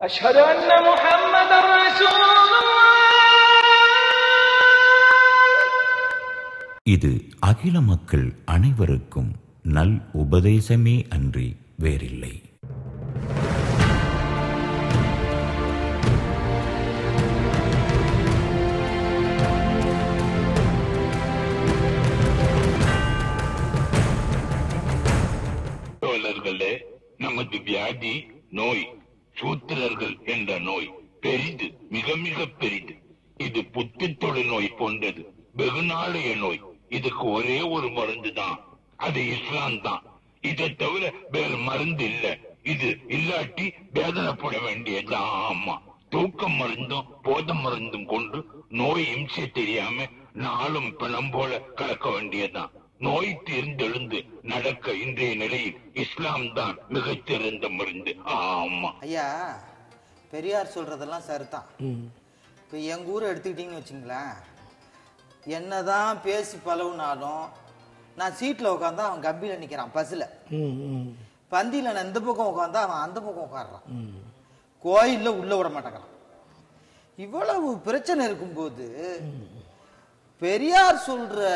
أشهد أن محمد رسول الله. இது அகில மக்கள் அனைவருக்கும் நல் உபதேசமே அன்றி வேறில்லை. தோழர்களே, நமது வியாதி நோய் சூத்திரர்கள் என்ற நோய் பெரிது, மிக மிக பெரிது. இது புத்தி தொழு நோய் போன்றது, வெகு நாளைய நோய். இதுக்கு ஒரே ஒரு மருந்து தான், அது இஸ்லாம் தான். இதை தவிர வேறு மருந்து இல்ல. இது இல்லாட்டி வேதனைப்பட வேண்டியதுதான். ஆமா, தூக்க மருந்தும் போத மருந்தும் கொண்டு நோய் இம்சை தெரியாம நாளும் பணம் போல கலக்க வேண்டியதுதான். நோய் தீர்ந்தெழுந்து நடக்க இன்றைய நிலையில் இஸ்லாம் தான் மிகச்சிறந்த மருந்து. ஆமா ஐயா, பெரியார் சொல்றதெல்லாம் சரிதான். இப்போ எங்க ஊரை எடுத்துக்கிட்டீங்கன்னு வச்சுங்களேன், என்னதான் பேசி பழகுனாலும் நான் சீட்டில் உட்காந்தா அவன் கம்பியில் நிற்கிறான், பஸ்ஸில். பந்தியில் நான் இந்த பக்கம் உட்காந்தா அவன் அந்த பக்கம் உட்காடுறான், கோயிலில் உள்ள விட மாட்டேங்கிறான். இவ்வளவு பிரச்சனை இருக்கும்போது பெரியார் சொல்ற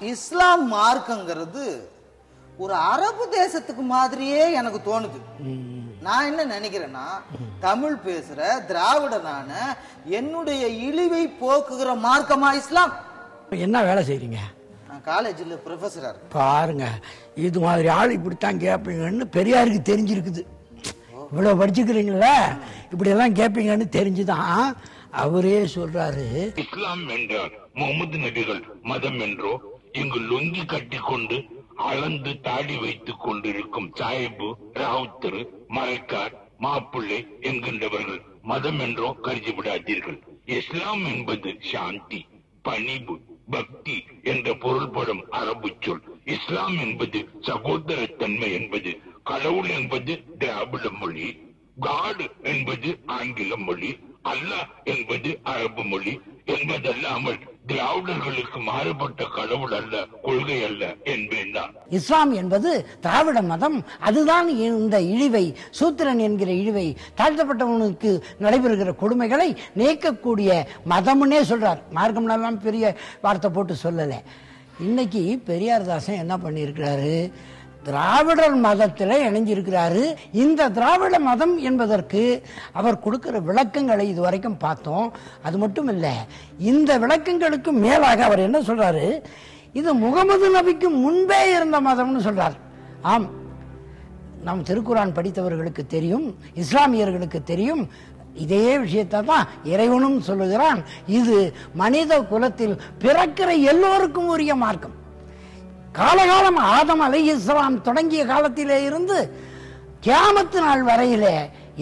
இஸ்லாம் மார்க்கங்கிறது ஒரு அரபு தேசத்துக்கு மாதிரியே எனக்கு தோணுது. நான் என்ன நினைக்கிறேன்னா, தமிழ் பேசுற திராவிடனான என்னுடைய இழிவை போக்குகிற மார்க்கமா இஸ்லாம். என்ன வேலை செய்றீங்க? நான் காலேஜில் ப்ரொஃபஸரா இருக்கேன். பாருங்க, இது மாதிரி ஆள் இப்படித்தான் கேட்பீங்கன்னு பெரியாருக்கு தெரிஞ்சிருக்குது. இவ்வளவு படிச்சுக்கிறீங்களா, இப்படி எல்லாம் கேட்பீங்கன்னு தெரிஞ்சுதான் அவரே சொல்றாரு, இஸ்லாம் என்றால் முகமது நபிகள் மதம் என்றோ, இங்கு லுங்கி கட்டி கொண்டு அளந்து தாடி வைத்துக் கொண்டிருக்கும் சாஹிபு, ராவுத்தர், மரைக்கார், மாப்பிள்ளை என்கின்றவர்கள் மதம் என்றோ கருதி விடாதீர்கள். இஸ்லாம் என்பது சாந்தி, பணிவு, பக்தி என்ற பொருள்படும் அரபு சொல். இஸ்லாம் என்பது சகோதரத்தன்மை என்பது. கடவுள் என்பது திராவிட மொழி, காடு என்பது ஆங்கில மொழி, அல்லாஹ் என்பது அரபு மொழி என்பதல்லாமல் திராவிடர்களுக்கு மாறுபட்ட கடவுள் அல்ல, கொள்கை அல்ல என்பேன். இஸ்லாம் என்பது திராவிட மதம். அதுதான் இந்த இழிவை, சூத்திரன் என்கிற இழிவை, தாழ்த்தப்பட்டவனுக்கு நடைபெறுகிற கொடுமைகளை நீக்கக்கூடிய மதம்னே சொல்றார். மார்க்கம்லாம் பெரிய வார்த்தை போட்டு சொல்லல. இன்னைக்கு பெரியார்தாசன் என்ன பண்ணியிருக்கிறாரு, திராவிடர் மதத்தில் இணைஞ்சிருக்கிறாரு. இந்த திராவிட மதம் என்பதற்கு அவர் கொடுக்கிற விளக்கங்களை இதுவரைக்கும் பார்த்தோம். அது மட்டும் இல்ல, இந்த விளக்கங்களுக்கு மேலாக அவர் என்ன சொல்றாரு, இது முகமது நபிக்கு முன்பே இருந்த மதம்னு சொல்றார். ஆம், நாம் திருக்குரான் படித்தவர்களுக்கு தெரியும், இஸ்லாமியர்களுக்கு தெரியும். இதே விஷயத்தை தான் இறைவனும் சொல்லுகிறான். இது மனித குலத்தில் பிறக்கிற எல்லோருக்கும் உரிய மார்க்கம். காலகாலம் ஆதம் அலைஹிஸ்ஸலாம் தொடங்கிய காலத்திலே இருந்து கியாமத்து நாள் வரையிலே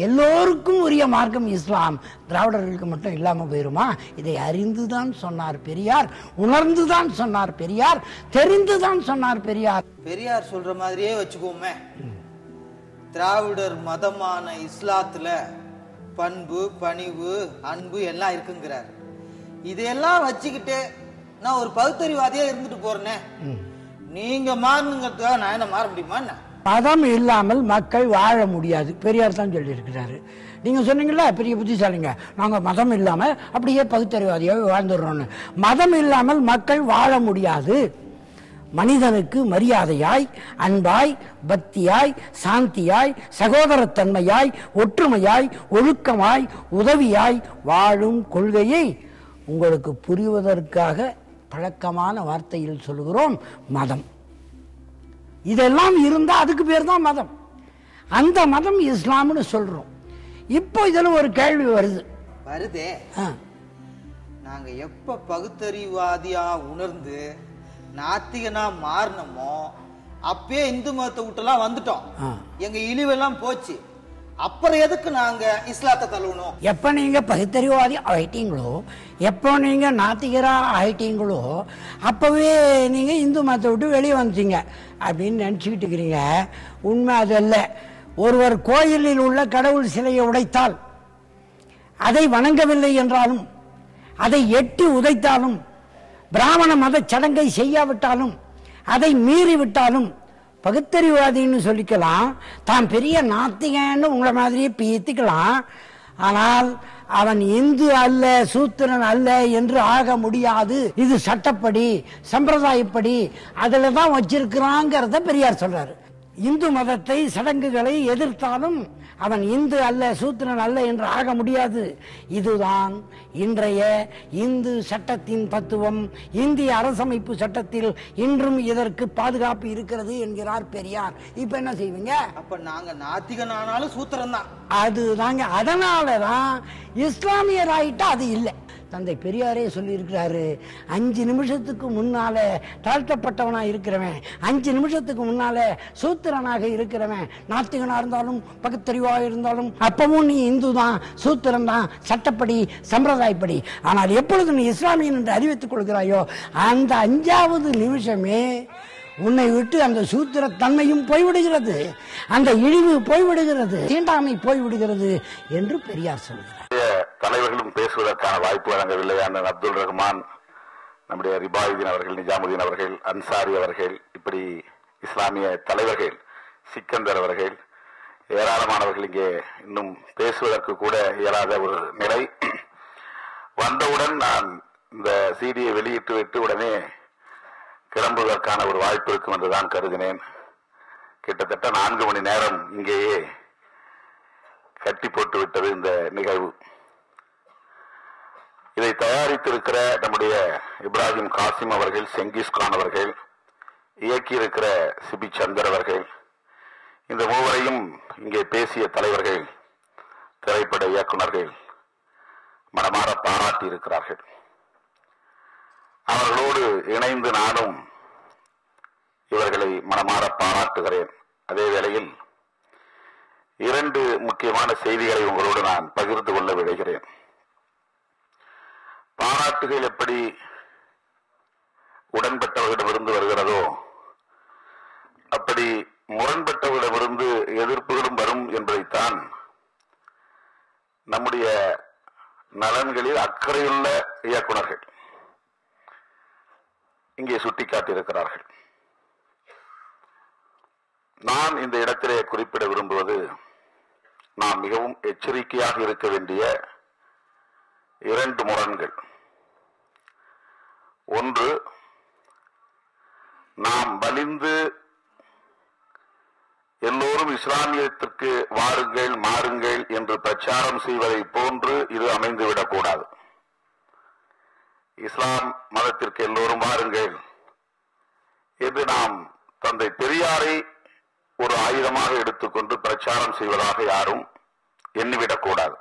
எல்லோருக்கும் உரிய மார்க்கம் இஸ்லாம். திராவிடர்களுக்கு மட்டும் இல்லாம போயிருமா? இதை அறிந்துதான் சொன்னார் பெரியார், உணர்ந்துதான் சொன்னார் பெரியார், தெரிந்துதான் சொன்னார் பெரியார். பெரியார் சொல்ற மாதிரியே வச்சுக்கோமே, திராவிடர் மதமான இஸ்லாத்துல பண்பு, பணிவு, அன்பு எல்லாம் இருக்குங்கிறார். இதையெல்லாம் வச்சுக்கிட்டு நான் ஒரு பகுத்தறிவாதியா இருந்துட்டு போறேனே, நீங்க மாறணுங்கிறதுக்காக நான் என்ன மாற முடியுமா? மதம் இல்லாமல் மக்கள் வாழ முடியாது, பெரியார் தான் சொல்லி இருக்கிறாரு. நீங்க சொன்னீங்களா பெரிய புத்திசாலிங்க, நாங்க மதம் இல்லாம அப்படியே பகுத்தறிவாதியாவே வாழ்ந்துடுறோம்னு. மதம் இல்லாமல் மக்கள் வாழ முடியாது. மனிதனுக்கு மரியாதையாய், அன்பாய், பக்தியாய், சாந்தியாய், சகோதரத்தன்மையாய், ஒற்றுமையாய், ஒழுக்கமாய், உதவியாய் வாழும் கொள்கையை உங்களுக்கு புரிவதற்காக பழக்கமான வார்த்தையில் சொல்லுகிறோம் மதம். இதெல்லாம் இருந்தா அதுக்கு பேர் தான் மதம். அந்த மதம் இஸ்லாம்னு சொல்றோம். இப்போ இதுல ஒரு கேள்வி வருதே, நாங்க எப்ப பகுத்தறிவாதியா உணர்ந்து நாத்திகனா மாறினமோ அப்பயே இந்து மதத்தை விட்டுலாம் வந்துட்டோம். எங்க இழிவெல்லாம் போச்சு. அப்புறம் எதுக்கு நாங்க இஸ்லாத்தை தழுவணும்? எப்ப நீங்க பகுத்தறிவாதி ஆயிட்டீங்களோ, எப்போ நீங்க நாத்திகரா ஆயிட்டீங்களோ, அப்பவே நீங்க இந்து மதத்தை விட்டு வெளியே வந்துட்டீங்க அப்படின்னு நினைச்சுக்கிட்டு இருக்கிறீங்க. உண்மை அது அல்ல. ஒருவர் கோயிலில் உள்ள கடவுள் சிலையை உடைத்தால், அதை வணங்கவில்லை என்றாலும், அதை எட்டி உதைத்தாலும், பிராமண மத சடங்கை செய்யாவிட்டாலும், அதை மீறிவிட்டாலும் பகுத்தறிவாதின்னு சொல்லிக்கலாம், தான் பெரிய நாத்திகன்னு உங்களை மாதிரியே பீத்திக்கலாம். ஆனால் அவன் இந்து அல்ல, சூத்திரன் அல்ல என்று ஆக முடியாது. இது சட்டப்படி, சம்பிரதாயப்படி அதுல தான் வச்சிருக்கிறாங்கிறத பெரியார் சொல்றாரு. இந்து மதத்தை, சடங்குகளை எதிர்த்தாலும் அவன் இந்து அல்ல, சூத்திரன் அல்ல என்று ஆக முடியாது. இதுதான் இன்றைய இந்து சட்டத்தின் தத்துவம். இந்திய அரசமைப்பு சட்டத்தில் இன்றும் இதற்கு பாதுகாப்பு இருக்கிறது என்கிறார் பெரியார். இப்ப என்ன செய்வீங்க? அப்ப நாங்க நாத்திகன் ஆனாலும் சூத்திரம் தான். அதுதாங்க. அதனாலதான் இஸ்லாமியர் ஆயிட்டா அது இல்லை. தந்தை பெரியாரே சொல்லி இருக்கிறாரு, 5 நிமிஷத்துக்கு முன்னால தாழ்த்தப்பட்டவனா இருக்கிறவன், 5 நிமிஷத்துக்கு முன்னால சூத்திரனாக இருக்கிறவன், நாத்திகனா இருந்தாலும் பகுத்தறிவாக இருந்தாலும் அப்பவும் நீ இந்து தான், சூத்திரன் தான், சட்டப்படி சம்பிரதாயப்படி. ஆனால் எப்பொழுது நீ இஸ்லாமியன் என்று அறிவித்துக் கொள்கிறாயோ அந்த 5வது நிமிஷமே உன்னை விட்டு அந்த சூத்திர தன்மையும் போய்விடுகிறது, அந்த இழிவு போய்விடுகிறது, தீண்டாமை போய்விடுகிறது என்று பெரியார் சொல்கிறார். தலைவர்களும் பேசுவதற்கான வாய்ப்பு வழங்கவில்லை. அண்ணன் அப்துல் ரஹ்மான், நம்முடைய ரிபாயுதீன் அவர்கள், நிஜாமுதீன் அவர்கள், அன்சாரி அவர்கள், இப்படி இஸ்லாமிய தலைவர்கள், சிக்கந்தர் அவர்கள், ஏராளமானவர்கள் இங்கே இன்னும் பேசுவதற்கு கூட இயலாத ஒரு நிலை. வந்தவுடன் நான் இந்த சிடியை வெளியிட்டு விட்டு உடனே கிளம்புவதற்கான ஒரு வாய்ப்பு இருக்கும் என்றுதான் கருதினேன். கிட்டத்தட்ட 4 மணி நேரம் இங்கேயே கட்டி போட்டு விட்டது இந்த நிகழ்வு. இதை தயாரித்திருக்கிற நம்முடைய இப்ராஹிம் காசிம் அவர்கள், செங்கிஸ்கான் அவர்கள், இயக்கியிருக்கிற சிபி சந்தர் அவர்கள், இந்த மூவரையும் இங்கே பேசிய தலைவர்கள், திரைப்பட இயக்குநர்கள் மனமாற பாராட்டி இருக்கிறார்கள். அவர்களோடு இணைந்து நானும் இவர்களை மனமாற பாராட்டுகிறேன். அதே வேளையில் 2 முக்கியமான செய்திகளை உங்களோடு நான் பகிர்ந்து கொள்ள விளைகிறேன். பாராட்டுகள் எப்படி உடன்பட்டவர்களிடமிருந்து வருகிறதோ அப்படி முரண்பட்டவர்களிடமிருந்து எதிர்ப்புகளும் வரும் என்பதைத்தான் நம்முடைய நலன்களில் அக்கறையுள்ள இயக்குநர்கள் இங்கே சுட்டிக்காட்டியிருக்கிறார்கள். நான் இந்த இடத்திலே குறிப்பிட விரும்புவது, நாம் மிகவும் எச்சரிக்கையாக இருக்க வேண்டிய 2 முரண்கள். ஒன்று, நாம் வலிந்து எல்லோரும் இஸ்லாமியத்திற்கு வாருங்கள், மாறுங்கள் என்று பிரச்சாரம் செய்வதை போன்று இது அமைந்துவிடக்கூடாது. இஸ்லாம் மதத்திற்கு எல்லோரும் வாருங்கள் என்று நாம் தந்தை பெரியாரை ஒரு ஆயுதமாக எடுத்துக்கொண்டு பிரச்சாரம் செய்வதாக யாரும் எண்ணிவிடக்கூடாது.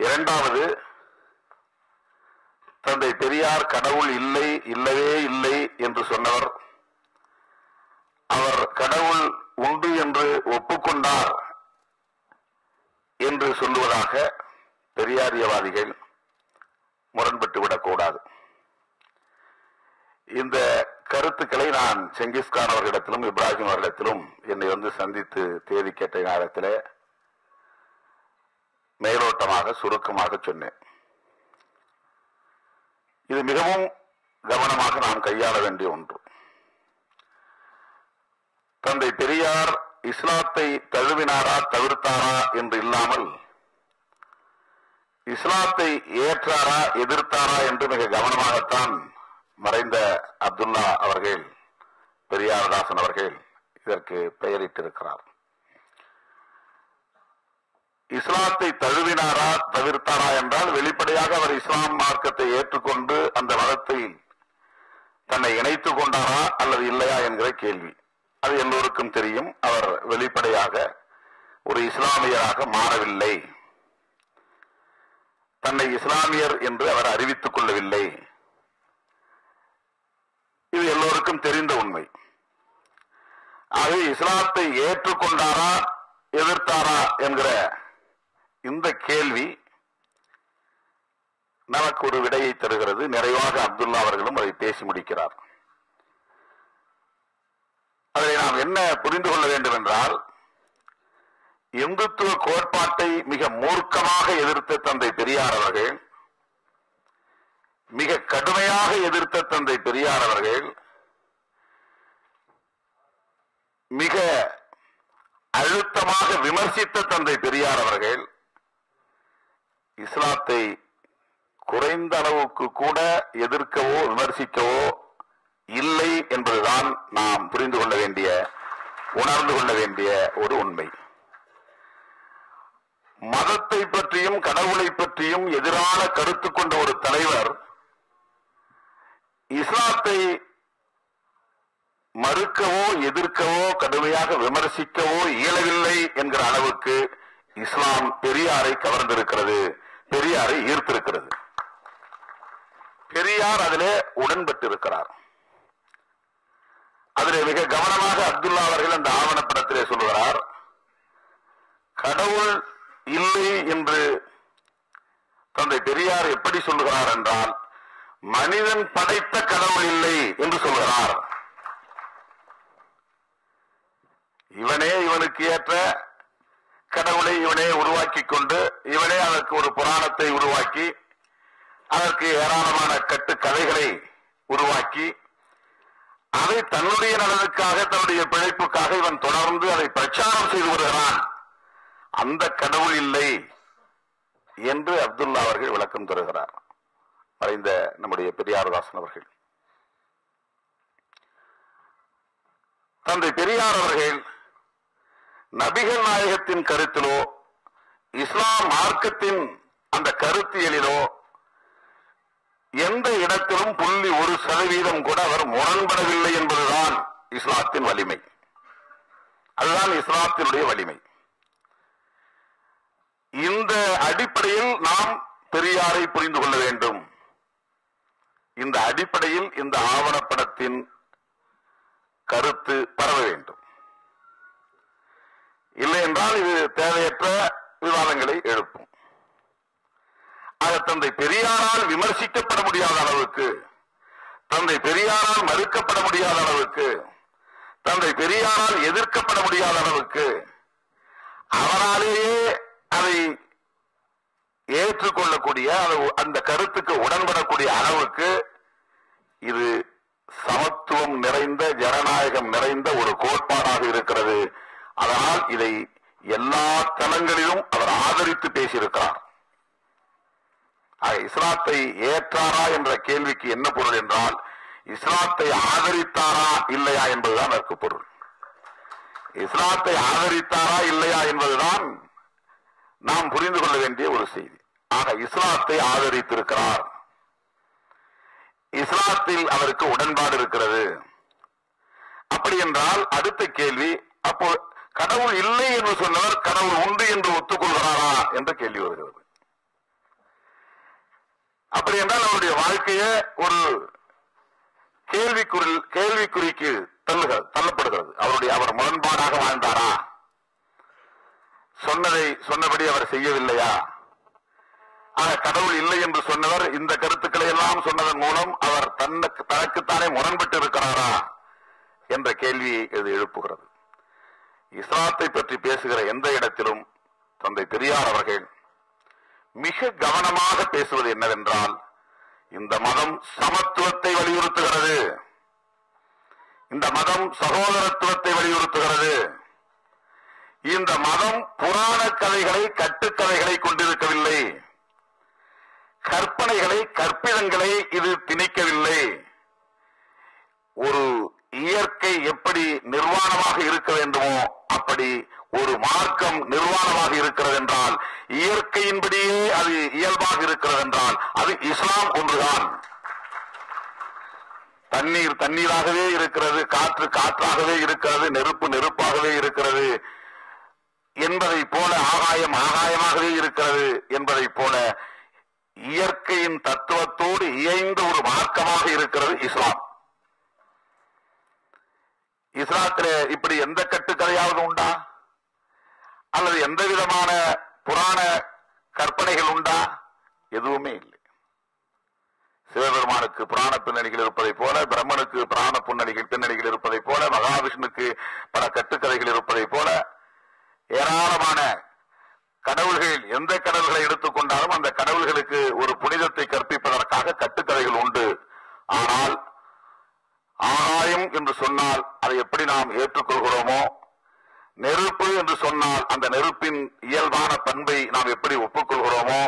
இரண்டாவது, தந்தை பெரியார் கடவுள் இல்லை, இல்லவே இல்லை என்று சொன்னவர், அவர் கடவுள் உண்டு என்று ஒப்புக்கொண்டார் என்று சொல்லுவதாக பெரியாரியவாதிகள் முரண்பட்டுவிடக்கூடாது. இந்த கருத்துக்களை நான் செங்கிஸ்கான் அவர்களிடத்திலும் இப்ராஹிம் அவர்களிடத்திலும் என்னை வந்து சந்தித்து தேதி கேட்ட நேரத்தில் மேலோட்டமாக சுருக்கமாக சொன்னேன். இது மிகவும் கவனமாக நாம் கையாள வேண்டிய ஒன்று. தந்தை பெரியார் இஸ்லாத்தை தழுவினாரா தவிர்த்தாரா என்று இல்லாமல் இஸ்லாத்தை ஏற்றாரா எதிர்த்தாரா என்று மிக கவனமாகத்தான் மறைந்த அப்துல்லா அவர்கள், பெரியார்தாசன் அவர்கள் இதற்கு பெயரிட்டிருக்கிறார். இஸ்லாத்தை தழுவினாரா தவிர்த்தாரா என்றால் வெளிப்படையாக அவர் இஸ்லாம் மார்க்கத்தை ஏற்றுக்கொண்டு அந்த மதத்தை தன்னை இணைத்துக் கொண்டாரா அல்லது இல்லையா என்கிற கேள்வி. அது எல்லோருக்கும் தெரியும். அவர் வெளிப்படையாக ஒரு இஸ்லாமியராக மாறவில்லை, தன்னை இஸ்லாமியர் என்று அவர் அறிவித்துக் கொள்ளவில்லை. இது எல்லோருக்கும் தெரிந்த உண்மை. ஆகவே இஸ்லாத்தை ஏற்றுக்கொண்டாரா எதிர்த்தாரா என்கிற இந்த கேள்வி நமக்கு ஒரு விடையை தருகிறது. நிறைவாக அப்துல்லா அவர்களும் அதை பேசி முடிக்கிறார். அதை நாம் என்ன புரிந்து கொள்ள வேண்டும் என்றால், இந்துத்துவ கோட்பாட்டை மிக மூர்க்கமாக எதிர்த்த தந்தை பெரியார் அவர்கள், மிக கடுமையாக எதிர்த்த தந்தை பெரியார் அவர்கள் மிக அழுத்தமாக விமர்சித்த தந்தை பெரியார் அவர்கள் இஸ்லாத்தை குறைந்த அளவுக்கு கூட எதிர்க்கவோ விமர்சிக்கவோ இல்லை என்பதுதான் நாம் புரிந்து கொள்ள வேண்டிய, உணர்ந்து கொள்ள வேண்டிய ஒரு உண்மை. மதத்தை பற்றியும் கடவுளை பற்றியும் எதிரான கருத்து கொண்ட ஒரு தலைவர் இஸ்லாத்தை மறுக்கவோ எதிர்க்கவோ கடுமையாக விமர்சிக்கவோ இயலவில்லை என்கிற அளவுக்கு இஸ்லாம் பெரியாரை கவர்ந்திருக்கிறது, பெரியாரை ஈர்த்திருக்கிறது. பெரியார் அதிலே உடன்பட்டிருக்கிறார். அதிலே மிக கவனமாக அப்துல்லா அவர்கள் அந்த ஆவணப்படத்திலே சொல்லுகிறார், கடவுள் இல்லை என்று தந்தை பெரியார் எப்படி சொல்லுகிறார் என்றால், மனிதன் படைத்த கடவுள் இல்லை என்று சொல்கிறார். இவனே இவனுக்கு ஏற்ற கடவுளை இவனே உருவாக்கி கொண்டு, இவனே அதற்கு ஒரு புராணத்தை உருவாக்கி, அதற்கு ஏராளமான கட்டுக்கதைகளை உருவாக்கி, அதை தன்னுடைய நலனுக்காக, தன்னுடைய பிழைப்புக்காக இவன் தொடர்ந்து அதை பிரச்சாரம் செய்து வருகிறான். அந்த கடவுள் இல்லை என்று அப்துல்லா அவர்கள் விளக்கம் தருகிறார், மறைந்த நம்முடைய பெரியார்தாசன் அவர்கள். தந்தை பெரியார் அவர்கள் நபிகள் நாயகத்தின் கருத்திலோ இஸ்லாம் மார்க்கத்தின் அந்த கருத்தியலிலோ எந்த இடத்திலும் 0.1% கூட அவர் முரண்படவில்லை என்பதுதான் இஸ்லாத்தின் வலிமை. அதுதான் இஸ்லாத்தினுடைய வலிமை. இந்த அடிப்படையில் நாம் பெரியாரை புரிந்து கொள்ள வேண்டும். இந்த அடிப்படையில் இந்த ஆவணப்படத்தின் கருத்து பரவ வேண்டும். இல்லை என்றால் இது தேவையற்ற விவாதங்களை எழுப்பும். ஆக தந்தை பெரியாரால் விமர்சிக்கப்பட முடியாத அளவுக்கு, தந்தை பெரியாரால் மறுக்கப்பட முடியாத அளவுக்கு, தந்தை பெரியாரால் எதிர்க்கப்பட முடியாத அளவுக்கு, அவராலேயே அதை ஏற்றுக்கொள்ளக்கூடிய, அந்த கருத்துக்கு உடன்படக்கூடிய அளவுக்கு இது சமத்துவம் நிறைந்த, ஜனநாயகம் நிறைந்த ஒரு கோட்பாடாக இருக்கிறது. அதனால் இதை எல்லா தளங்களிலும் அவர் ஆதரித்து பேசியிருக்கிறார். இஸ்லாத்தை ஏற்றாரா என்ற கேள்விக்கு என்ன பொருள் என்றால், இஸ்லாத்தை ஆதரித்தாரா இல்லையா என்பதுதான் அதற்கு பொருள். இஸ்லாத்தை ஆதரித்தாரா இல்லையா என்பதுதான் நாம் புரிந்து கொள்ள வேண்டிய ஒரு செய்தி. ஆக இஸ்லாத்தை ஆதரித்திருக்கிறார், இஸ்லாத்தில் அவருக்கு உடன்பாடு இருக்கிறது. அப்படி என்றால் அடுத்த கேள்வி, அப்போ கடவுள் இல்லை என்று சொன்னவர் கடவுள் உண்டு என்று ஒத்துக்கொள்கிறாரா என்ற கேள்வி வருகிறது. அப்படி என்றால் அவருடைய வாழ்க்கையே ஒரு கேள்விக்குறிக்கு தள்ளப்படுகிறது. அவர் முரண்பாடாக வாழ்ந்தாரா? சொன்னபடி அவர் செய்யவில்லையா? கடவுள் இல்லை என்று சொன்னவர் இந்த கருத்துக்களை எல்லாம் சொன்னதன் மூலம் அவர் தனக்குத்தானே முரண்பட்டு இருக்கிறாரா என்ற கேள்வியை இது எழுப்புகிறது. இஸ்லாத்தை பற்றி பேசுகிற எந்த இடத்திலும் தந்தை பெரியார் அவர்கள் மிக கவனமாக பேசுவது என்னவென்றால், இந்த மதம் சமத்துவத்தை வலியுறுத்துகிறது, இந்த மதம் சகோதரத்துவத்தை வலியுறுத்துகிறது, இந்த மதம் புராண கதைகளை, கட்டுக்கதைகளை கொண்டிருக்கவில்லை, கற்பனைகளை, கற்பிதங்களை இது திணிக்கவில்லை. ஒரு இயற்கை எப்படி நிர்வாணமாக இருக்க வேண்டுமோ அப்படி ஒரு மார்க்கம் நிர்வாணமாக இருக்கிறது என்றால், இயற்கையின்படியே அது இயல்பாக இருக்கிறது என்றால் அது இஸ்லாம் ஒன்றுதான். தண்ணீர் தண்ணீராகவே இருக்கிறது, காற்று காற்றாகவே இருக்கிறது, நெருப்பு நெருப்பாகவே இருக்கிறது என்பதை போல, ஆகாயம் ஆகாயமாகவே இருக்கிறது என்பதை போல இயற்கையின் தத்துவத்தோடு இயைந்த ஒரு மார்க்கமாக இருக்கிறது இஸ்லாம். இஸ்லாத்திலே இப்படி எந்த கட்டுக்கதையாவது உண்டா? அல்லது எந்த விதமான புராண கற்பனைகள் உண்டா? எதுவுமே இல்லை. சிவபெருமானுக்கு புராண பின்னணிகள் இருப்பதை போல, பிரம்மனுக்கு புராண பின்னணிகள் இருப்பதை போல, மகாவிஷ்ணுக்கு பல கட்டுக்கதைகள் இருப்பதை போல, ஏராளமான கடவுள்கள், எந்த கடவுள்களை எடுத்துக்கொண்டாலும் அந்த கடவுள்களுக்கு ஒரு புனிதத்தை கற்பிப்பதற்காக கட்டுக்கதைகள் உண்டு. ஆனால் சமுதாயம் என்று சொன்னால் அதை எப்படி நாம் ஏற்றுக்கொள்கிறோமோ, நெருப்பு என்று சொன்னால் அந்த நெருப்பின் இயல்பான பண்பை நாம் எப்படி ஒப்புக்கொள்கிறோமோ,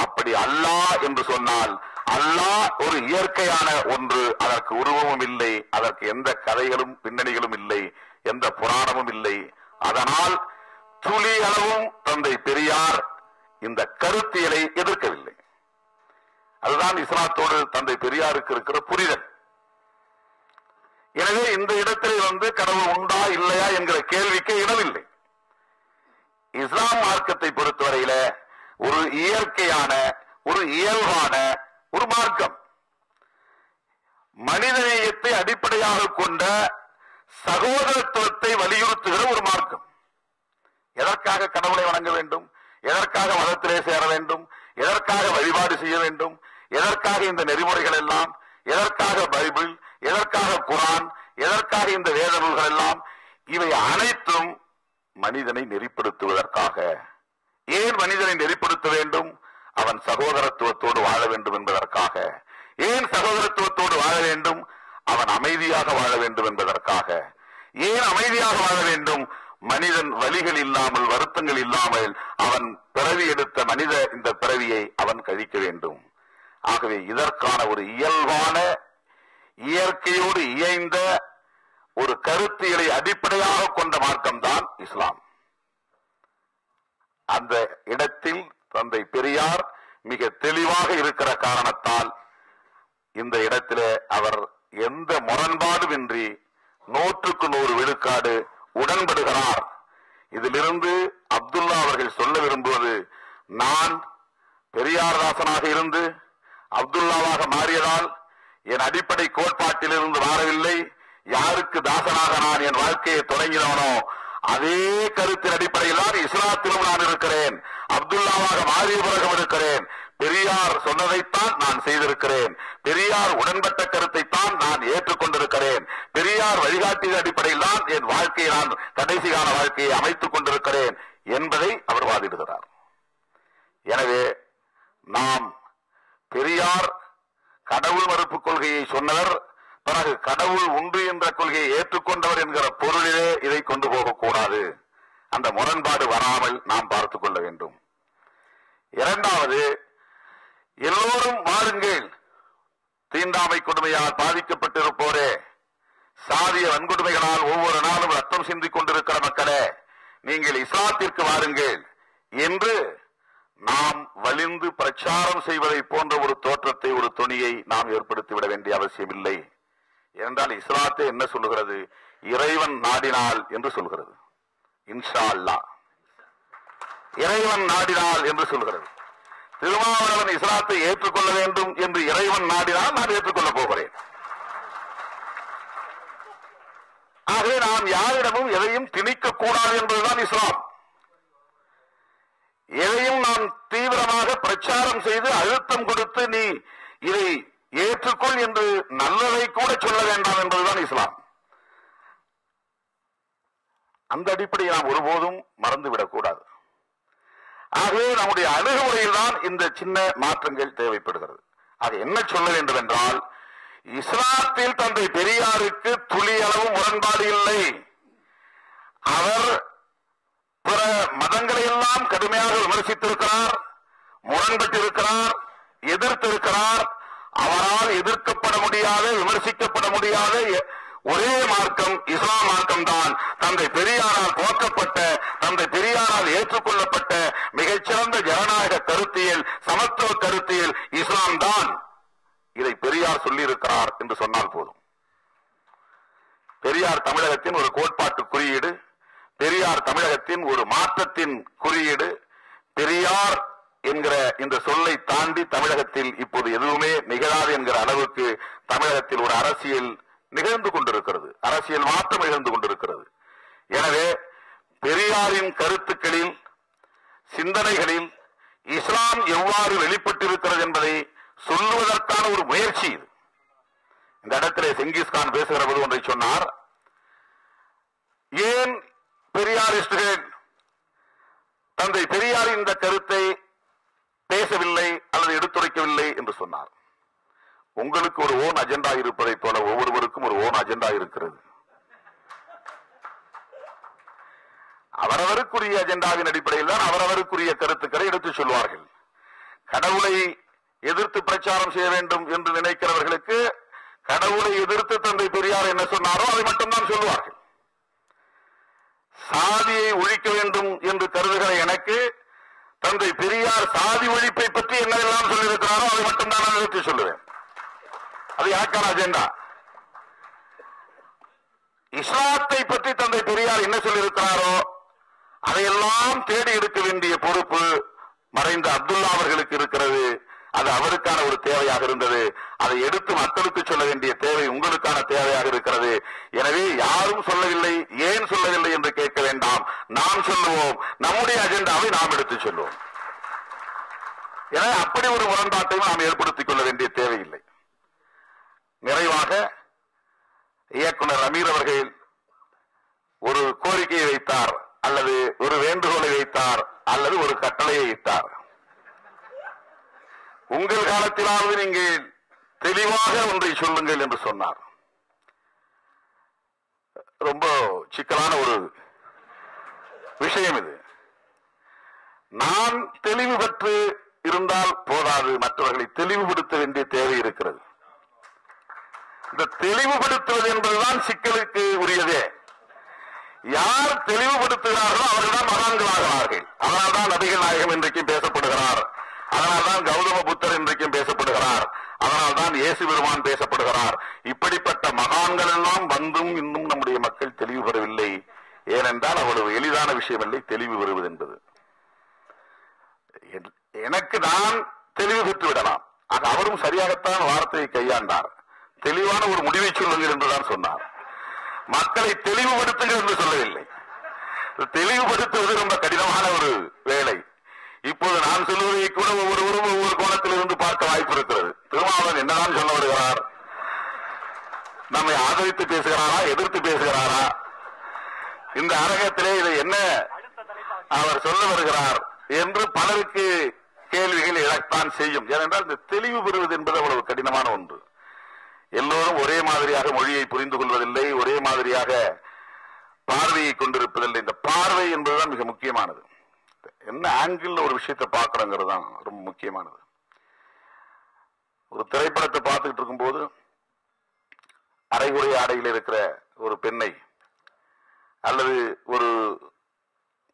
அப்படி அல்லாஹ் என்று சொன்னால் அல்லாஹ் ஒரு இயற்கையான ஒன்று, அதற்கு உருவமும் இல்லை, அதற்கு எந்த கதைகளும் பின்னணிகளும் இல்லை, எந்த புராணமும் இல்லை. அதனால் துளி அளவும் தந்தை பெரியார் இந்த கருத்தியலை எதிர்க்கவில்லை. அதுதான் இஸ்லாத்தோடு தந்தை பெரியாருக்கு இருக்கிற புரிதல். எனவே இந்த இடத்திலே கடவுள் உண்டா இல்லையா என்கிற கேள்விக்கு இடமில்லை. இஸ்லாம் மார்க்கத்தை பொறுத்தவரையில ஒரு இயற்கையான, ஒரு இயல்பான ஒரு மார்க்கம், மனிதநேயத்தை அடிப்படையாக கொண்ட சகோதரத்துவத்தை வலியுறுத்துகிற ஒரு மார்க்கம். எதற்காக கடவுளை வணங்க வேண்டும், எதற்காக மதத்திலே சேர வேண்டும், எதற்காக வழிபாடு செய்ய வேண்டும், எதற்காக இந்த நெறிமுறைகள் எல்லாம், எதற்காக பைபிள், எதற்காக குரான், எதற்காக இந்த வேத நூல்கள் எல்லாம்? இவை அனைத்தும் மனிதனை நெறிப்படுத்துவதற்காக. ஏன் மனிதனை நெறிப்படுத்த வேண்டும்? அவன் சகோதரத்துவத்தோடு வாழ வேண்டும் என்பதற்காக. ஏன் சகோதரத்துவத்தோடு வாழ வேண்டும்? அவன் அமைதியாக வாழ வேண்டும் என்பதற்காக. ஏன் அமைதியாக வாழ வேண்டும்? மனிதன் வலிகள் இல்லாமல், வருத்தங்கள் இல்லாமல் அவன் பிறவி எடுத்த மனித இந்த பிறவியை அவன் கழிக்க வேண்டும். ஆகவே இதற்கான ஒரு இயல்பான, இயற்கையோடு இயைந்த ஒரு கருத்தியலை அடிப்படையாக கொண்ட மார்க்கம்தான் இஸ்லாம். அந்த இடத்தில் தந்தை பெரியார் மிக தெளிவாக இருக்கிற காரணத்தால் இந்த இடத்திலே அவர் எந்த முரண்பாடுமின்றி 100க்கு 100 விழுக்காடு உடன்படுகிறார். இதிலிருந்து அப்துல்லா அவர்கள் சொல்ல விரும்புவது, நான் பெரியார் தாசனாக இருந்து அப்துல்லாவாக மாறியதால் என் அடிப்படை கோட்பாட்டிலிருந்து மாறவில்லை. யாருக்கு தாசனாக நான் என் வாழ்க்கையை தொடங்கினவனோ அதே கருத்தின் அடிப்படையில் தான் இஸ்லாத்திலும் நான் இருக்கிறேன். அப்துல்லாவாக மாறிய பிறகும் இருக்கிறேன். பெரியார் சொன்னதைத்தான் நான் செய்திருக்கிறேன். பெரியார் உடன்பட்ட கருத்தைத்தான் நான் ஏற்றுக்கொண்டிருக்கிறேன். பெரியார் வழிகாட்டிய அடிப்படையில் தான் என் வாழ்க்கையை, நான் கடைசி கால வாழ்க்கையை அமைத்துக் கொண்டிருக்கிறேன் என்பதை அவர் வாதிடுகிறார். எனவே நாம் பெரியார் கடவுள் மறுப்பு கொள்கையை சொன்னவர், பிறகு கடவுள் உண்டு என்ற கொள்கையை ஏற்றுக்கொண்டவர் என்கிற பொருளிலே இதை கொண்டு போகக்கூடாது. அந்த முரண்பாடு வராமல் நாம் பார்த்துக் கொள்ள வேண்டும். இரண்டாவது, எல்லோரும் வாருங்கள், தீண்டாமை கொடுமையால் பாதிக்கப்பட்டிருப்போரே, சாதிய வன்கொடுமைகளால் ஒவ்வொரு நாளும் ரத்தம் சிந்திக் கொண்டிருக்கிற மக்களே, நீங்கள் இஸ்லாத்திற்கு வாருங்கள் என்று நாம் வலிந்து பிரச்சாரம் செய்வதை போன்ற ஒரு தோற்றத்தை, ஒரு துணியை நாம் ஏற்படுத்திவிட வேண்டிய அவசியம் இல்லை. என்றால் இஸ்லாத்தை என்ன சொல்லுகிறது? இறைவன் நாடினால் என்று சொல்கிறது. இன்ஷா அல்லாஹ், இறைவன் நாடினால் என்று சொல்கிறது. திருமாவளவன் இஸ்லாத்தை ஏற்றுக்கொள்ள வேண்டும் என்று இறைவன் நாடினால் நான் ஏற்றுக்கொள்ளப் போகிறேன். ஆகவே நாம் யாரிடமும் எதையும் திணிக்க கூடாது என்பதுதான் இஸ்லாம். எதையும் நாம் தீவிரமாக பிரச்சாரம் செய்து அழுத்தம் கொடுத்து நீ இதை ஏற்றுக்கொள் என்று நல்லதை கூட சொல்ல வேண்டாம் என்பதுதான் இஸ்லாம். அந்த அடிப்படையை நாம் ஒருபோதும் மறந்துவிடக் கூடாது. ஆகவே நம்முடைய அணுகுமுறையில் தான் இந்த சின்ன மாற்றங்கள் தேவைப்படுகிறது. ஆக என்ன சொல்ல வேண்டும் என்றால், இஸ்லாத்தில் தந்தை பெரியாருக்கு துளி அளவும் முரண்பாடு இல்லை. அவர் பிற மதங்களை எல்லாம் கடுமையாக விமர்சித்திருக்கிறார், முரண்பட்டிருக்கிறார், எதிர்த்திருக்கிறார். அவரால் எதிர்க்கப்பட முடியாத, விமர்சிக்கப்பட முடியாத ஒரே மார்க்கம் இஸ்லாம் மார்க்கம் தான். தந்தை பெரியாரால் போக்கப்பட்ட, தந்தை பெரியாரால் ஏற்றுக்கொள்ளப்பட்ட மிகச்சிறந்த ஜனநாயக கருத்தியல், சமத்துவ கருத்தியல் இஸ்லாம் தான். இதை பெரியார் சொல்லியிருக்கிறார் என்று சொன்னால் போதும். பெரியார் தமிழகத்தின் ஒரு கோட்பாட்டு குறியீடு, பெரியார் தமிழகத்தின் ஒரு மாற்றத்தின் குறியீடு. பெரியார் என்கிற இந்த சொல்லை தாண்டி தமிழகத்தில் இப்போது எதுவுமே நிகழாது என்கிற அளவுக்கு தமிழகத்தில் ஒரு அரசியல் நிகழ்ந்து கொண்டிருக்கிறது, அரசியல் மாற்றம் நிகழ்ந்து கொண்டிருக்கிறது. எனவே பெரியாரின் கருத்துக்களில், சிந்தனைகளில் இஸ்லாம் எவ்வாறு வெளிப்பட்டிருக்கிறது என்பதை சொல்லுவதற்கான ஒரு முயற்சி இது. இந்த இடத்திலே செங்கிஸ்கான் பேசுகிற போது ஒன்றை சொன்னார். ஏன் பெரியாரிஸ்டுகள் தந்தை பெரியாரின் இந்த கருத்தை பேசவில்லை அல்லது எடுத்துரைக்கவில்லை என்று சொன்னார். உங்களுக்கு ஒரு ஓன் அஜெண்டா இருப்பதை போல ஒவ்வொருவருக்கும் ஒரு ஓன் அஜெண்டா இருக்கிறது. அவரவருக்குரிய அஜெண்டாவின் அடிப்படையில் தான் அவரவருக்குரிய கருத்துக்களை எடுத்து சொல்வார்கள். கடவுளை எதிர்த்து பிரச்சாரம் செய்ய வேண்டும் என்று நினைக்கிறவர்களுக்கு கடவுளை எதிர்த்து தந்தை பெரியார் என்ன சொன்னாரோ அதை மட்டும்தான் சொல்வார்கள். சாதியை ஒழிக்க வேண்டும் என்று கருதுகிற எனக்கு தந்தை பெரியார் சாதி ஒழிப்பை பற்றி என்னெல்லாம் சொல்லியிருக்கிறாரோ அதை மட்டும்தான் நான் எடுத்து சொல்லுவேன். அது எனக்கான அஜெண்டா. இஸ்லாத்தை பற்றி தந்தை பெரியார் என்ன சொல்லியிருக்கிறாரோ அதையெல்லாம் தேடி எடுக்க வேண்டிய பொறுப்பு மறைந்த அப்துல்லா அவர்களுக்கு இருக்கிறது. அது அவருக்கான ஒரு தேவையாக இருந்தது. அதை எடுத்து மக்களுக்கு சொல்ல வேண்டிய தேவை உங்களுக்கான தேவையாக இருக்கிறது. எனவே யாரும் சொல்லவில்லை, ஏன் சொல்லவில்லை என்று கேட்க வேண்டாம். நாம் சொல்லுவோம், நம்முடைய அஜெண்டாவை நாம் எடுத்து சொல்லுவோம். எனவே அப்படி ஒரு முரண்பாட்டையும் நாம் ஏற்படுத்திக் கொள்ள வேண்டிய தேவையில்லை. நிறைவாக இயக்குனர் அமீர் அவர்கள் ஒரு கோரிக்கையை வைத்தார், அல்லது ஒரு வேண்டுகோளை வைத்தார், அல்லது ஒரு கட்டளையை இட்டார். உங்கள் காலத்திலாவது நீங்கள் தெளிவாக ஒன்றை சொல்லுங்கள் என்று சொன்னார். ரொம்ப சிக்கலான ஒரு விஷயம் இது. நான் தெளிவு பெற்று இருந்தால் போதாது, மற்றவர்களை தெளிவுபடுத்த வேண்டிய தேவை இருக்கிறது. இந்த தெளிவுபடுத்துவது என்பதுதான் சிக்கலுக்கு உரியதே. யார் தெளிவுபடுத்துகிறார்களோ அவர்கள்தான் மகான்களாகிறார்கள். அதனால்தான் நபிகள் நாயகம் இன்றைக்கும் பேசப்படுகிறார். அதனால்தான் கௌதம புத்தர் இன்றைக்கும் பேசப்படுகிறார். அதனால்தான் இயேசு பெருமான் பேசப்படுகிறார். இப்படிப்பட்ட மகான்கள் எல்லாம் வந்தும் இன்னும் நம்முடைய மக்கள் தெளிவு பெறவில்லை. ஏனென்றால் அவ்வளவு எளிதான விஷயம் இல்லை தெளிவு பெறுவது என்பது. எனக்கு நான் தெளிவு பெற்று விடலாம். ஆக அவரும் சரியாகத்தான் வார்த்தையை கையாண்டார். தெளிவான ஒரு முடிவை சொல்லுங்கள் என்றுதான் சொன்னார். மக்களை தெளிவுபடுத்துங்கள் என்று சொல்லவில்லை. தெளிவுபடுத்துவது ரொம்ப கடினமான ஒரு வேலை. இப்போது நான் சொல்வதை கூட ஒவ்வொருவரும் ஒவ்வொரு கோணத்தில் இருந்து பார்க்க வாய்ப்பு இருக்கிறது. திருமாவளவன் என்னதான் சொல்ல வருகிறார்? நம்மை ஆதரித்து பேசுகிறாரா, எதிர்த்து பேசுகிறாரா? இந்த அரங்கத்திலே இதை என்ன அவர் சொல்ல வருகிறார் என்று பலருக்கு கேள்விகள் எழத்தான் செய்யும். ஏனென்றால் இந்த தெளிவு பெறுவது என்பது அவ்வளவு கடினமான ஒன்று. எல்லோரும் ஒரே மாதிரியாக மொழியை புரிந்து கொள்வதில்லை, ஒரே மாதிரியாக பார்வையை கொண்டிருப்பதில்லை. இந்த பார்வை என்பதுதான் மிக முக்கியமானது. என்ன ஆங்கிள் ஒரு விஷயத்தை பார்க்கறோங்கிறது தான் ரொம்ப முக்கியமானது. ஒரு திரைப்படத்தை பார்த்துக்கிட்டு இருக்கும்போது அரைகுறை ஆடையில் இருக்கிற ஒரு பெண்ணை அல்லது ஒரு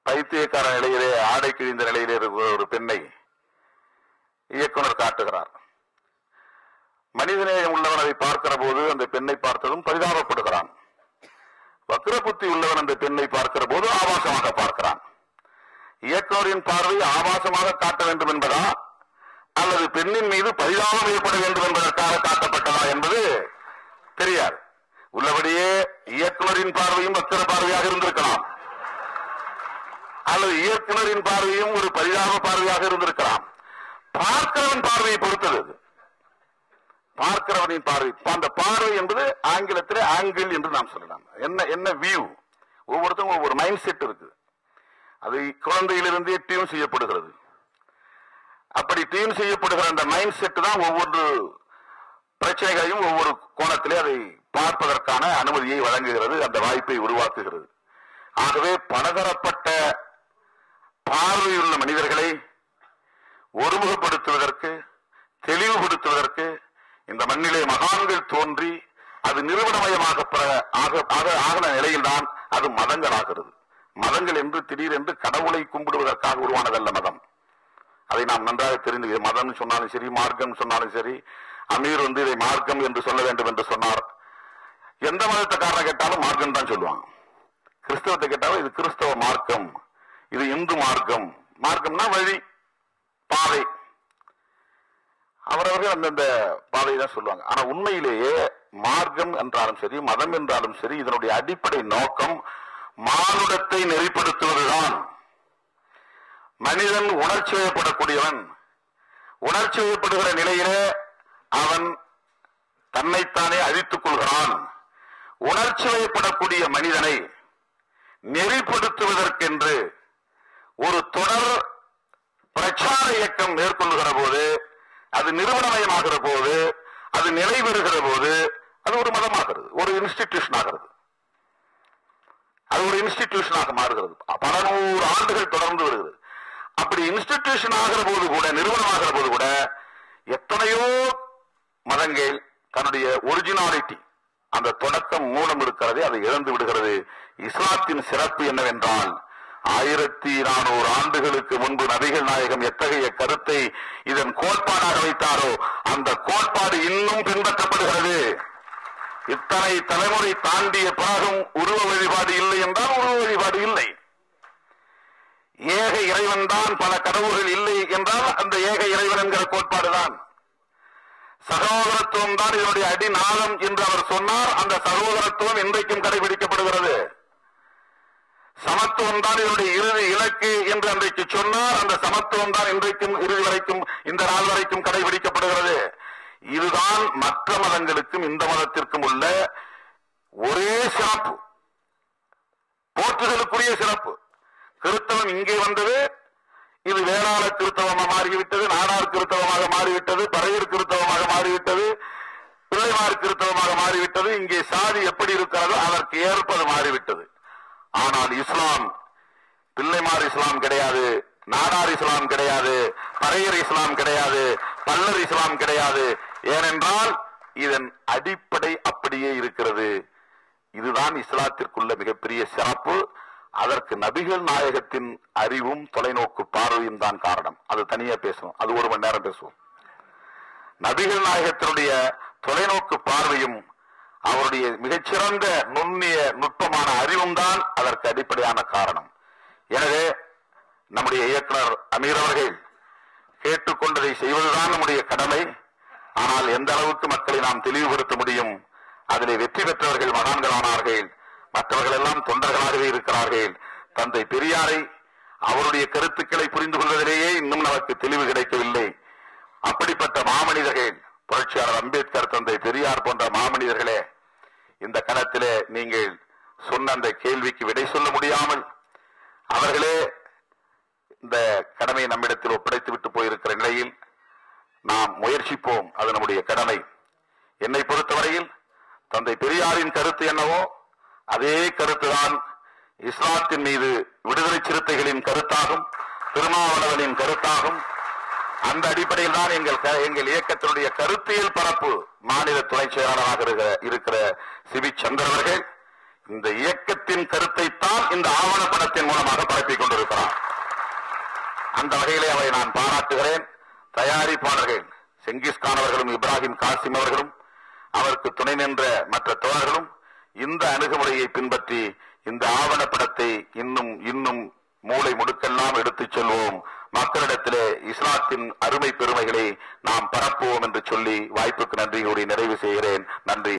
பைத்தியக்கார நிலையிலே ஆடை கிழிந்த நிலையிலே இருக்கிற ஒரு பெண்ணை இயக்குனர் காட்டுகிறார். மனிதநேயம் உள்ளவன் அதை பார்க்கிற போது அந்த பெண்ணை பார்த்ததும் பரிதாபப்படுகிறான். வக்ர புத்தி உள்ளவன் அந்த பெண்ணை பார்க்கிற போது ஆபாசமாக பார்க்கிறான். இயக்குனரின் பார்வை ஆபாசமாக காட்ட வேண்டும் என்பதா அல்லது பெண்ணின் மீது பரிதாபம் ஏற்பட வேண்டும் என்பதற்காக காட்டப்பட்டதா என்பது தெரியாது. உள்ளபடியே இயக்குனரின் பார்வையும் வக்ர பார்வையாக இருந்திருக்கலாம், அல்லது இயக்குனரின் பார்வையும் ஒரு பரிதாப பார்வையாக இருந்திருக்கலாம். பார்க்கிறவன் பார்வையை பொறுத்தது. பார்க்கிறவனின் பார்வை, அந்த பார்வை என்பது ஆங்கிலத்திலே ஆங்கிள் என்று நாம் சொல்லலாம். என்ன வியூ, ஒவ்வொருத்தரும் ஒவ்வொரு மைண்ட் செட் இருக்கு. அது குழந்தையிலிருந்தே டியூன் செய்யப்படுகிறது. அப்படி டியூன் செய்யப்படுகிற அந்த மைண்ட் செட் தான் ஒவ்வொரு பிரச்சனைகளையும் ஒவ்வொரு கோணத்திலே அதை பார்ப்பதற்கான அனுமதியை வழங்குகிறது, அந்த வாய்ப்பை உருவாக்குகிறது. ஆகவே பலதரப்பட்ட பார்வையுள்ள மனிதர்களை ஒருமுகப்படுத்துவதற்கு, தெளிவுபடுத்துவதற்கு இந்த மண்ணிலே மகான்கள் தோன்றி அது நிறுவனமயமாக ஆகின நிலையில்தான் அது மதங்களாகிறது. மதங்கள் என்று திடீரென்று கடவுளை கும்பிடுவதற்காக உருவானதல்ல மதம். அதை நாம் நன்றாக தெரிந்து, மதம் சொன்னாலும் சரி, மார்க்கம் சொன்னாலும் சரி, அமீர் இதை மார்க்கம் என்று சொல்ல வேண்டும் என்று சொன்னார். எந்த மதத்தை காரணம் கேட்டாலும் மார்க்கம் தான் சொல்லுவாங்க. கிறிஸ்தவத்தை கேட்டாலும் இது கிறிஸ்தவ மார்க்கம், இது இந்து மார்க்கம். மார்க்கம்னா வழி, பாதை. அவரவர்கள் அந்தந்த பாதையை தான் சொல்லுவாங்க. ஆனா உண்மையிலேயே மார்க்கம் என்றாலும் சரி, மதம் என்றாலும் சரி, இதனுடைய அடிப்படை நோக்கம் மானுடத்தை நெறிப்படுத்துவதுதான். மனிதன் உணர்ச்சி வயப்படக்கூடியவன். உணர்ச்சி வயப்படுகிற நிலையிலே அவன் தன்னைத்தானே அழித்துக் கொள்கிறான். உணர்ச்சி வயப்படக்கூடிய மனிதனை நெறிப்படுத்துவதற்கென்று ஒரு தொடர் பிரச்சார இயக்கம் மேற்கொள்ளுகிற போது, அது நிறுவனமயமாகிற போது, அது நிலை பெறுகிற போது அது ஒரு மதமாகிறது, ஒரு இன்ஸ்டிடியூஷன் ஆகிறது. அது ஒரு இன்ஸ்டிடியூஷனாக மாறுகிறது. பல 100 ஆண்டுகள் தொடர்ந்து வருகிறது. அப்படி இன்ஸ்டிடியூஷன் ஆகிற போது கூட, நிறுவனமாகிற போது கூட எத்தனையோ மதங்கள் தன்னுடைய ஒரிஜினாலிட்டி, அந்த தொடக்கம் மூலம் இருக்கிறது, அதை இழந்து விடுகிறது. இஸ்லாத்தின் சிறப்பு என்னவென்றால் 1400 ஆண்டுகளுக்கு முன்பு நபிகள் நாயகம் எத்தகைய கருத்தை இதன் கோட்பாடாக வைத்தாரோ அந்த கோட்பாடு இன்னும் பின்பற்றப்படுகிறது. இத்தனை தலைமுறை தாண்டிய பிறகும் உருவ வழிபாடு இல்லை என்றால் உருவ வழிபாடு இல்லை. ஏக இறைவன் தான், பல கடவுள்கள் இல்லை என்றால் அந்த ஏக இறைவன் என்கிற கோட்பாடுதான். சகோதரத்துவம் தான் இதனுடைய அடிநாதம் என்று அவர் சொன்னார். அந்த சகோதரத்துவம் இன்றைக்கும் கடைபிடிக்கப்படுகிறது. சமத்துவம் தான் இதனுடைய இறுதி இலக்கு என்று அன்றைக்கு சொன்னார். அந்த சமத்துவம் தான் இன்றைக்கும் இறுதி வரைக்கும், இந்த நாள் வரைக்கும் கடைபிடிக்கப்படுகிறது. இதுதான் மற்ற மதங்களுக்கும் இந்த மதத்திற்கும் உள்ள ஒரே சிறப்பு, போற்றுதலுக்குரிய சிறப்பு. கிறிஸ்தவம் இங்கே வந்தது, இது வேளாள கிறிஸ்தவமாக மாறிவிட்டது, நாடார் கிறிஸ்தவமாக மாறிவிட்டது, பறையர் கிறிஸ்தவமாக மாறிவிட்டது, பிள்ளைமார் கிறிஸ்தவமாக மாறிவிட்டது. இங்கே சாதி எப்படி இருக்கிறதோ அதற்கு ஏற்பது மாறிவிட்டது. ஆனால் இஸ்லாம் பிள்ளைமார் இஸ்லாம் கிடையாது, நாடார் இஸ்லாம் கிடையாது, பறையர் இஸ்லாம் கிடையாது, பல்லர் இஸ்லாம் கிடையாது. ஏனென்றால் இதன் அடிப்படை அப்படியே இருக்கிறது. இதுதான் இஸ்லாத்திற்குள்ள மிகப்பெரிய சிறப்பு. அதற்கு நபிகள் நாயகத்தின் அறிவும் தொலைநோக்கு பார்வையும் தான் காரணம். அது தனியா பேசுவோம், அது 1 மணி நேரம் பேசுவோம். நபிகள் நாயகத்தினுடைய தொலைநோக்கு பார்வையும் அவருடைய மிகச்சிறந்த நுண்ணிய நுட்பமான அறிவும் தான் அதற்கு அடிப்படையான காரணம். எனவே நம்முடைய இயக்குனர் அமீர் அவர்கள் கேட்டுக்கொண்டதை செய்வதுதான் நம்முடைய கடமை. ஆனால் எந்த அளவுக்கு மக்களை நாம் தெளிவுபடுத்த முடியும்? அதிலே வெற்றி பெற்றவர்கள் மகான்களானார்கள், மற்றவர்கள் எல்லாம் தொண்டர்களாகவே இருக்கிறார்கள். தந்தை பெரியாரை, அவருடைய கருத்துக்களை புரிந்து கொள்வதிலேயே இன்னும் நமக்கு தெளிவு கிடைக்கவில்லை. அப்படிப்பட்ட மாமனிதர்கள், புரட்சியாளர் அம்பேத்கர், தந்தை பெரியார் போன்ற மாமனிதர்களே, இந்த களத்திலே நீங்கள் சொன்ன அந்த கேள்விக்கு விடை சொல்ல முடியாமல் அவர்களே இந்த கடமையை நம்மிடத்தில் ஒப்படைத்து விட்டு போயிருக்கிற நிலையில் நாம் முயற்சிப்போம், அது நம்முடைய கடமை. என்னை பொறுத்தவரையில் தந்தை பெரியாரின் கருத்து என்னவோ அதே கருத்துதான் இஸ்லாத்தின் மீது விடுதலை சிறுத்தைகளின் கருத்தாகும், திருமாவளவனின் கருத்தாகும். அந்த அடிப்படையில் தான் எங்கள் இயக்கத்தினுடைய கருத்தியல் பரப்பு மாநில துணை செயலாளராக இருக்கிற சிவி சந்திரன் அவர்கள் இந்த இயக்கத்தின் கருத்தைத்தான் இந்த ஆவணப்படத்தின் மூலமாக பரப்பிக் கொண்டிருக்கிறார். அந்த வகையிலே அவரை நான் பாராட்டுகிறேன். தயாரிப்பாளர்கள் செங்கிஸ்கான் அவர்களும் இப்ராஹிம் காசிம் அவர்களும் அவருக்கு துணை நின்ற மற்ற தோழர்களும் இந்த அணுகுமுறையை பின்பற்றி இந்த ஆவணப்படத்தை இன்னும் இன்னும் மூளை முடுக்கெல்லாம் எடுத்துச் செல்வோம். மக்களிடத்திலே இஸ்லாத்தின் அருமை பெருமைகளை நாம் பரப்புவோம் என்று சொல்லி வாய்ப்புக்கு நன்றி கூறி நிறைவு செய்கிறேன். நன்றி.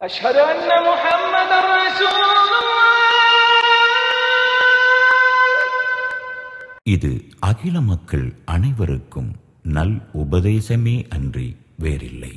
இது அகில மக்கள் அனைவருக்கும் நல் உபதேசமே அன்றி வேறில்லை.